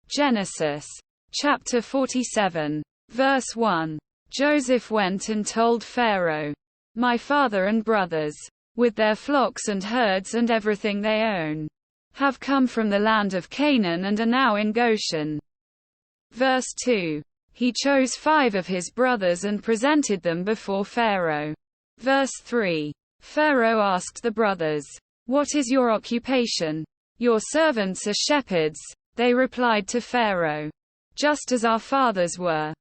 Genesis chapter 47, verse 1. Joseph went and told Pharaoh, "My father and brothers, with their flocks and herds and everything they own, have come from the land of Canaan and are now in Goshen." Verse 2. He chose 5 of his brothers and presented them before Pharaoh. Verse 3. Pharaoh asked the brothers, "What is your occupation?" "Your servants are shepherds," they replied to Pharaoh, "just as our fathers were."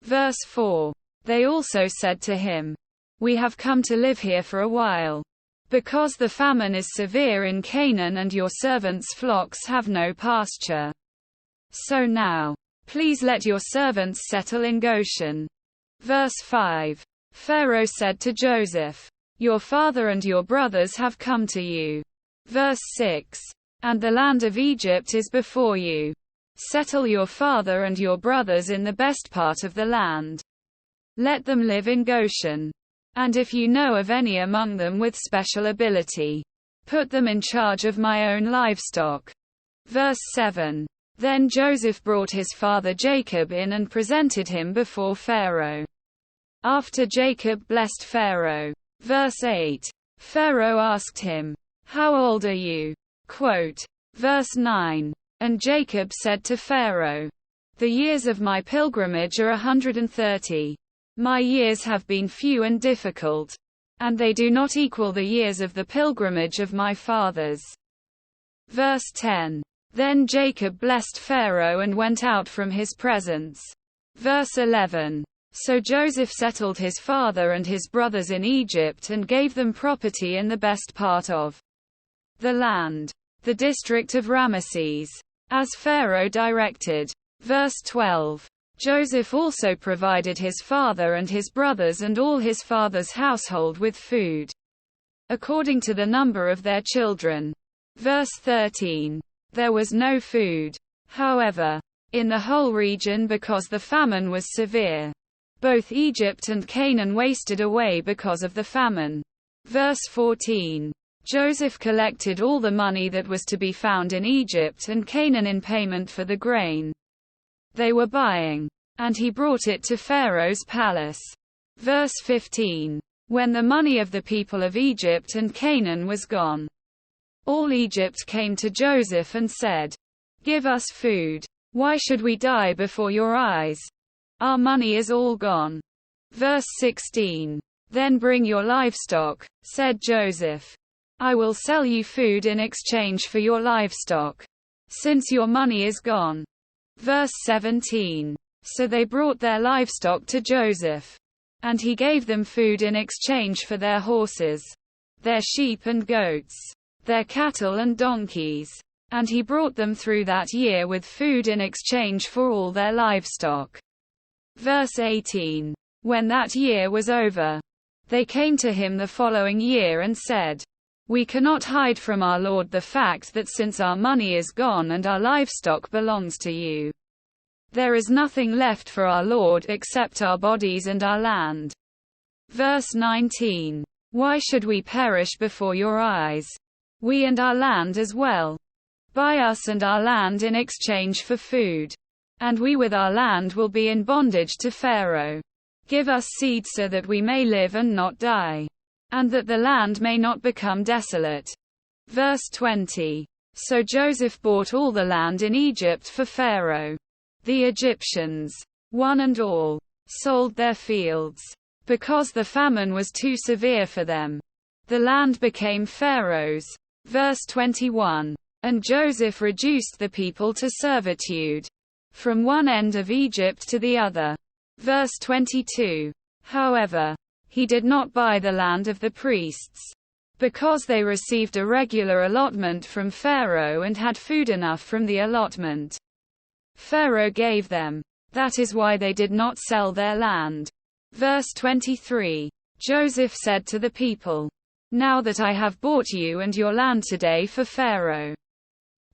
Verse 4. They also said to him, "We have come to live here for a while, because the famine is severe in Canaan and your servants' flocks have no pasture. So now, please let your servants settle in Goshen." Verse 5. Pharaoh said to Joseph, "Your father and your brothers have come to you." Verse 6. "And the land of Egypt is before you. Settle your father and your brothers in the best part of the land. Let them live in Goshen. And if you know of any among them with special ability, put them in charge of my own livestock." Verse 7. Then Joseph brought his father Jacob in and presented him before Pharaoh. After Jacob blessed Pharaoh. Verse 8. Pharaoh asked him, "How old are you?" Quote. Verse 9. And Jacob said to Pharaoh, "The years of my pilgrimage are 130. My years have been few and difficult, and they do not equal the years of the pilgrimage of my fathers." Verse 10. Then Jacob blessed Pharaoh and went out from his presence. Verse 11. So Joseph settled his father and his brothers in Egypt and gave them property in the best part of the land, the district of Ramesses, as Pharaoh directed. Verse 12. Joseph also provided his father and his brothers and all his father's household with food, according to the number of their children. Verse 13. There was no food, however, in the whole region because the famine was severe. Both Egypt and Canaan wasted away because of the famine. Verse 14. Joseph collected all the money that was to be found in Egypt and Canaan in payment for the grain they were buying, and he brought it to Pharaoh's palace. Verse 15. When the money of the people of Egypt and Canaan was gone, all Egypt came to Joseph and said, "Give us food. Why should we die before your eyes? Our money is all gone." Verse 16. Then bring your livestock, said Joseph. I will sell you food in exchange for your livestock, since your money is gone. Verse 17. So they brought their livestock to Joseph, and he gave them food in exchange for their horses, their sheep and goats, their cattle and donkeys. And he brought them through that year with food in exchange for all their livestock. Verse 18. When that year was over, they came to him the following year and said, "We cannot hide from our Lord the fact that since our money is gone and our livestock belongs to you, there is nothing left for our Lord except our bodies and our land." Verse 19. Why should we perish before your eyes? We and our land as well. Buy us and our land in exchange for food, and we with our land will be in bondage to Pharaoh. Give us seed so that we may live and not die, and that the land may not become desolate. Verse 20. So Joseph bought all the land in Egypt for Pharaoh. The Egyptians, one and all, sold their fields, because the famine was too severe for them. The land became Pharaoh's. Verse 21. And Joseph reduced the people to servitude, from one end of Egypt to the other. Verse 22. However, he did not buy the land of the priests, because they received a regular allotment from Pharaoh and had food enough from the allotment Pharaoh gave them. That is why they did not sell their land. Verse 23. Joseph said to the people, "Now that I have bought you and your land today for Pharaoh,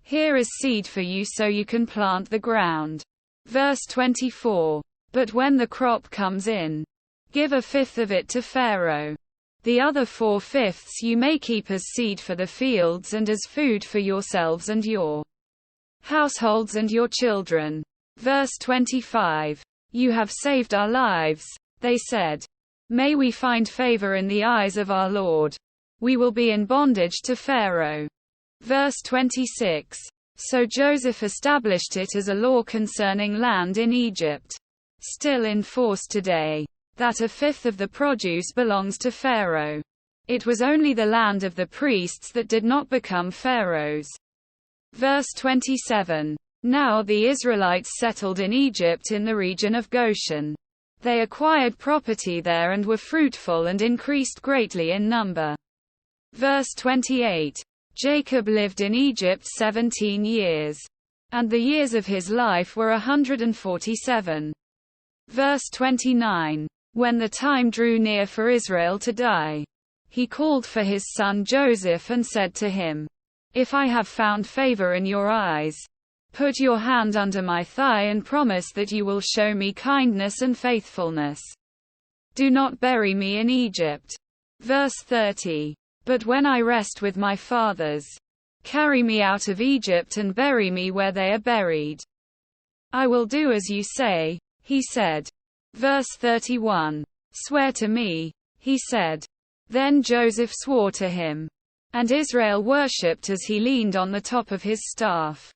here is seed for you so you can plant the ground." Verse 24. But when the crop comes in, give 1/5 of it to Pharaoh. The other 4/5 you may keep as seed for the fields and as food for yourselves and your households and your children. Verse 25. You have saved our lives. They said, may we find favor in the eyes of our Lord. We will be in bondage to Pharaoh. Verse 26. So Joseph established it as a law concerning land in Egypt, still in force today, that a fifth of the produce belongs to Pharaoh. It was only the land of the priests that did not become Pharaoh's. Verse 27. Now the Israelites settled in Egypt in the region of Goshen. They acquired property there and were fruitful and increased greatly in number. Verse 28. Jacob lived in Egypt 17 years. And the years of his life were 147. Verse 29. When the time drew near for Israel to die, he called for his son Joseph and said to him, if I have found favor in your eyes, put your hand under my thigh and promise that you will show me kindness and faithfulness. Do not bury me in Egypt. Verse 30. But when I rest with my fathers, carry me out of Egypt and bury me where they are buried. I will do as you say, he said. Verse 31. Swear to me, he said. Then Joseph swore to him. And Israel worshipped as he leaned on the top of his staff.